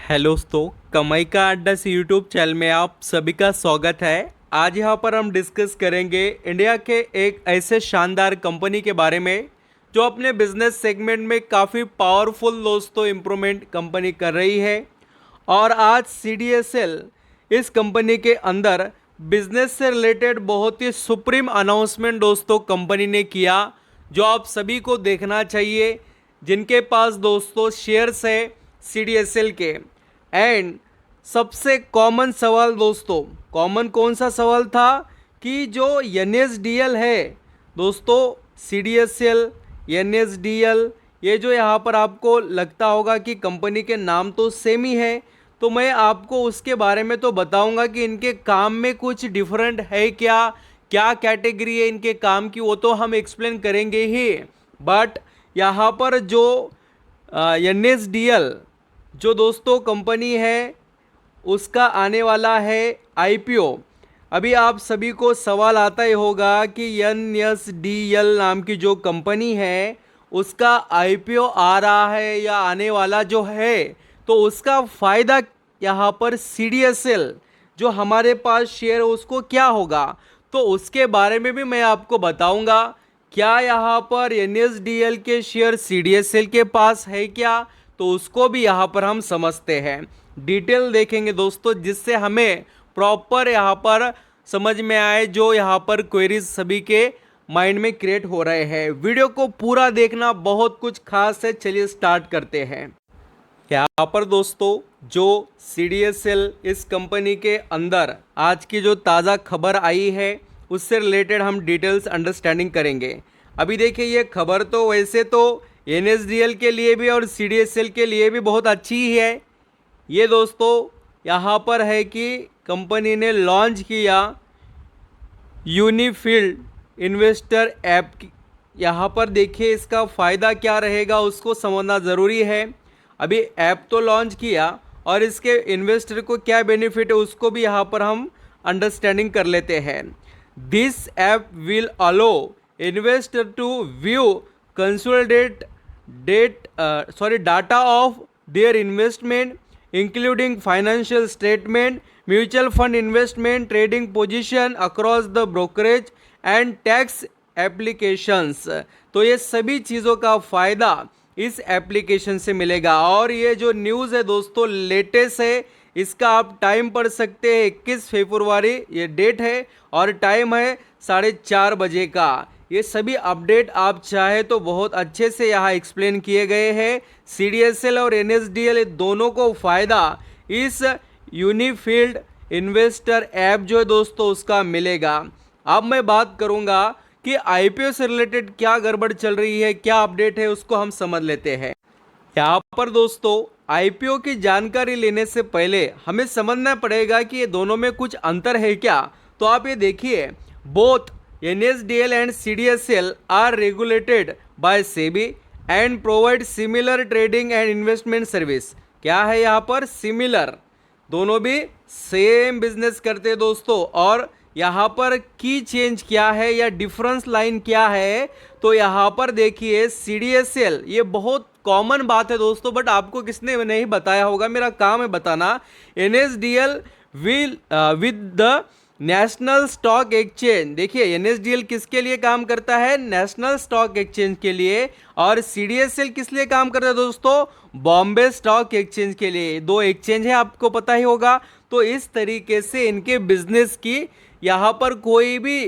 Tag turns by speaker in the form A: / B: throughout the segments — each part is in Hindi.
A: हेलो दोस्तों, कमाई का अड्डा से यूट्यूब चैनल में आप सभी का स्वागत है। आज यहाँ पर हम डिस्कस करेंगे इंडिया के एक ऐसे शानदार कंपनी के बारे में जो अपने बिजनेस सेगमेंट में काफ़ी पावरफुल दोस्तों इम्प्रूवमेंट कंपनी कर रही है। और आज CDSL इस कंपनी के अंदर बिजनेस से रिलेटेड बहुत ही सुप्रीम अनाउंसमेंट दोस्तों कंपनी ने किया, जो आप सभी को देखना चाहिए जिनके पास दोस्तों शेयर्स है CDSL के। एंड सबसे कॉमन सवाल दोस्तों, कॉमन कौन सा सवाल था कि जो NSDL है दोस्तों, CDSL NSDL, ये जो यहाँ पर आपको लगता होगा कि कंपनी के नाम तो सेम ही है, तो मैं आपको उसके बारे में तो बताऊंगा कि इनके काम में कुछ डिफरेंट है क्या, क्या कैटेगरी है इनके काम की, वो तो हम एक्सप्लेन करेंगे ही। बट यहाँ पर जो NSDL जो दोस्तों कंपनी है उसका आने वाला है IPO। अभी आप सभी को सवाल आता ही होगा कि NSDL नाम की जो कंपनी है उसका IPO आ रहा है या आने वाला जो है, तो उसका फ़ायदा यहाँ पर CDSL जो हमारे पास शेयर है उसको क्या होगा, तो उसके बारे में भी मैं आपको बताऊंगा। क्या यहाँ पर NSDL के शेयर CDSL के पास है क्या, तो उसको भी यहाँ पर हम समझते हैं, डिटेल देखेंगे दोस्तों, जिससे हमें प्रॉपर यहाँ पर समझ में आए जो यहाँ पर क्वेरीज सभी के माइंड में क्रिएट हो रहे हैं। वीडियो को पूरा देखना, बहुत कुछ खास है। चलिए स्टार्ट करते हैं। यहाँ पर दोस्तों जो CDSL इस कंपनी के अंदर आज की जो ताज़ा खबर आई है उससे रिलेटेड हम डिटेल्स अंडरस्टैंडिंग करेंगे। अभी देखिए, ये खबर तो वैसे तो NSDL के लिए भी और CDSL के लिए भी बहुत अच्छी ही है। ये दोस्तों यहाँ पर है कि कंपनी ने लॉन्च किया यूनिफील्ड इन्वेस्टर ऐप। यहाँ पर देखिए इसका फ़ायदा क्या रहेगा उसको समझना ज़रूरी है। अभी ऐप तो लॉन्च किया और इसके इन्वेस्टर को क्या बेनिफिट है उसको भी यहाँ पर हम अंडरस्टैंडिंग कर लेते हैं। This app will allow investor to view consolidate data of their investment including financial statement, mutual fund investment, trading position across the brokerage and tax applications। तो ये सभी चीज़ों का फ़ायदा इस एप्लीकेशन से मिलेगा। और ये जो न्यूज़ है दोस्तों लेटेस्ट है, इसका आप टाइम पढ़ सकते हैं, 21 फरवरी ये डेट है और टाइम है 4:30 बजे का। ये सभी अपडेट आप चाहे तो बहुत अच्छे से यहाँ एक्सप्लेन किए गए हैं। CDSL और NSDL दोनों को फ़ायदा इस यूनिफील्ड इन्वेस्टर ऐप जो है दोस्तों उसका मिलेगा। अब मैं बात करूँगा कि IPO से रिलेटेड क्या गड़बड़ चल रही है, क्या अपडेट है, उसको हम समझ लेते हैं। यहाँ पर दोस्तों IPO की जानकारी लेने से पहले हमें समझना पड़ेगा कि ये दोनों में कुछ अंतर है क्या। तो आप ये देखिए, both NSDL and CDSL are regulated by SEBI and provide similar trading and investment service। क्या है यहाँ पर सिमिलर, दोनों भी सेम बिजनेस करते हैं दोस्तों। और यहाँ पर की चेंज क्या है या डिफरेंस लाइन क्या है, तो यहाँ पर देखिए CDSL, ये बहुत कॉमन बात है दोस्तों बट आपको किसने नहीं बताया होगा, मेरा काम है बताना। NSDL will with the national stock exchange, देखिए NSDL किसके लिए काम करता है, नेशनल स्टॉक एक्सचेंज के लिए। और CDSL किस लिए काम करता है दोस्तों, बॉम्बे स्टॉक एक्सचेंज के लिए। दो एक्सचेंज है, आपको पता ही होगा। तो इस तरीके से इनके बिजनेस की यहाँ पर कोई भी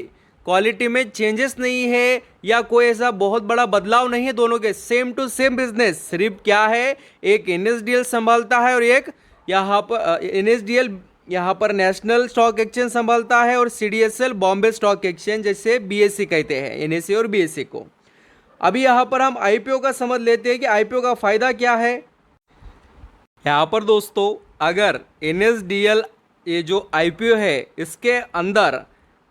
A: क्वालिटी में चेंजेस नहीं है या कोई ऐसा बहुत बड़ा बदलाव नहीं है, दोनों के सेम टू सेम बिजनेस। सिर्फ क्या है, एक NSDL संभालता है और एक यहाँ पर NSDL यहाँ पर नेशनल स्टॉक एक्सचेंज संभालता है और CDSL बॉम्बे स्टॉक एक्सचेंज, जैसे BSE कहते हैं NSE और BSE को। अभी यहाँ पर हम IPO का समझ लेते हैं कि IPO का फ़ायदा क्या है। यहाँ पर दोस्तों अगर NSDL ये जो IPO है इसके अंदर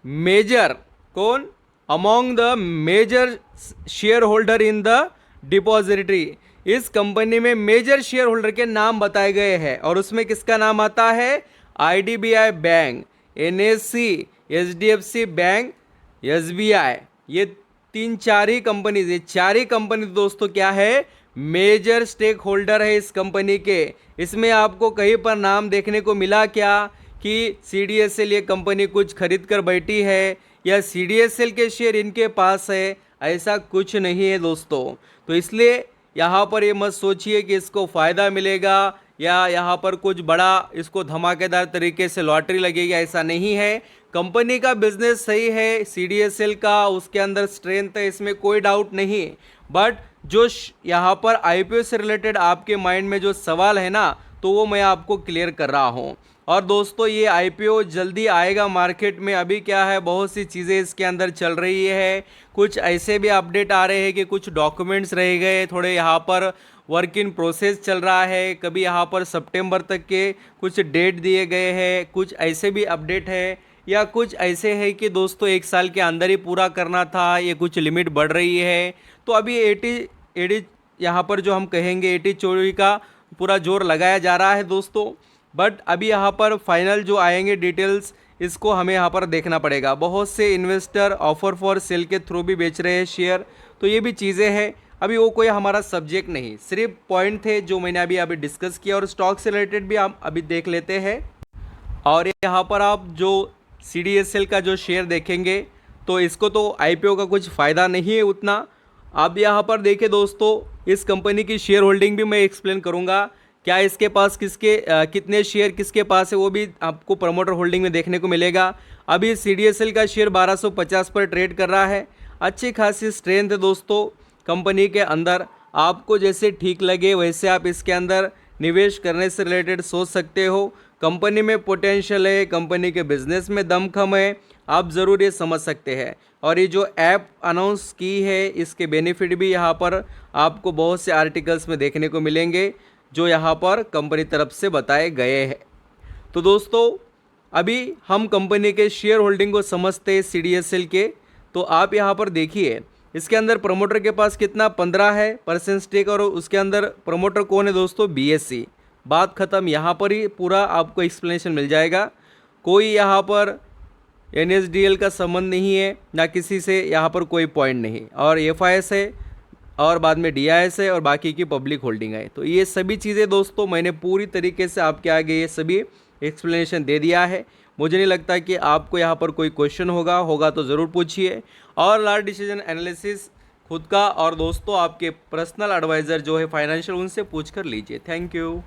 A: मेजर कौन, among the major share holder in the depository, इस कंपनी में मेजर शेयर होल्डर के नाम बताए गए हैं और उसमें किसका नाम आता है, IDBI bank, NSE, HDFC bank, SBI। ये तीन चार ही कंपनीज, ये चार ही कंपनी दोस्तों क्या है, मेजर स्टेक होल्डर है इस कंपनी के। इसमें आपको कहीं पर नाम देखने को मिला क्या कि CDSL ये कंपनी कुछ खरीद कर बैठी है या CDSL के शेयर इनके पास है? ऐसा कुछ नहीं है दोस्तों। तो इसलिए यहाँ पर ये मत सोचिए कि इसको फ़ायदा मिलेगा या यहाँ पर कुछ बड़ा इसको धमाकेदार तरीके से लॉटरी लगेगी, ऐसा नहीं है। कंपनी का बिजनेस सही है, CDSL का उसके अंदर स्ट्रेंथ है, इसमें कोई डाउट नहीं। बट जो यहाँ पर IPO से रिलेटेड आपके माइंड में जो सवाल है ना, तो वो मैं आपको क्लियर कर रहा हूँ। और दोस्तों ये IPO जल्दी आएगा मार्केट में। अभी क्या है, बहुत सी चीज़ें इसके अंदर चल रही है। कुछ ऐसे भी अपडेट आ रहे हैं कि कुछ डॉक्यूमेंट्स रह गए थोड़े, यहाँ पर वर्क इन प्रोसेस चल रहा है। कभी यहाँ पर सितंबर तक के कुछ डेट दिए गए हैं, कुछ ऐसे भी अपडेट है, या कुछ ऐसे है कि दोस्तों 1 साल के अंदर ही पूरा करना था, ये कुछ लिमिट बढ़ रही है। तो अभी 80 यहाँ पर जो हम कहेंगे 80 चोरी का पूरा जोर लगाया जा रहा है दोस्तों। बट अभी यहाँ पर फाइनल जो आएंगे डिटेल्स, इसको हमें यहाँ पर देखना पड़ेगा। बहुत से इन्वेस्टर ऑफर फॉर सेल के थ्रू भी बेच रहे हैं शेयर, तो ये भी चीज़ें हैं। अभी वो कोई हमारा सब्जेक्ट नहीं, सिर्फ पॉइंट थे जो मैंने अभी डिस्कस किया। और स्टॉक से रिलेटेड भी हम अभी देख लेते हैं। और यहाँ पर आप जो CDSL का जो शेयर देखेंगे, तो इसको तो IPO का कुछ फ़ायदा नहीं है उतना। आप यहाँ पर देखें दोस्तों, इस कंपनी की शेयर होल्डिंग भी मैं एक्सप्लेन करूँगा। क्या इसके पास कितने शेयर किसके पास है, वो भी आपको प्रमोटर होल्डिंग में देखने को मिलेगा। अभी CDSL का शेयर 1250 पर ट्रेड कर रहा है। अच्छी खासी स्ट्रेंथ है दोस्तों कंपनी के अंदर। आपको जैसे ठीक लगे वैसे आप इसके अंदर निवेश करने से रिलेटेड सोच सकते हो। कंपनी में पोटेंशियल है, कंपनी के बिजनेस में दमखम है, आप ज़रूर ये समझ सकते हैं। और ये जो ऐप अनाउंस की है, इसके बेनिफिट भी यहाँ पर आपको बहुत से आर्टिकल्स में देखने को मिलेंगे जो यहाँ पर कंपनी तरफ से बताए गए हैं। तो दोस्तों अभी हम कंपनी के शेयर होल्डिंग को समझते हैं CDSL के। तो आप यहाँ पर देखिए, इसके अंदर प्रमोटर के पास कितना 15% स्टेक, और उसके अंदर प्रमोटर कौन है दोस्तों? BSE। बात ख़त्म। यहाँ पर ही पूरा आपको एक्सप्लेनेशन मिल जाएगा। कोई यहाँ पर NSDL का संबंध नहीं है, ना किसी से यहाँ पर कोई पॉइंट नहीं। और FIS है, और बाद में DIS है, और बाकी की पब्लिक होल्डिंग है। तो ये सभी चीज़ें दोस्तों मैंने पूरी तरीके से आपके आगे ये सभी एक्सप्लेनेशन दे दिया है। मुझे नहीं लगता कि आपको यहाँ पर कोई क्वेश्चन होगा तो ज़रूर पूछिए। और लार्ज डिसीजन एनालिसिस खुद का और दोस्तों आपके पर्सनल एडवाइज़र जो है फाइनेंशियल, उनसे पूछ कर लीजिए। Thank you.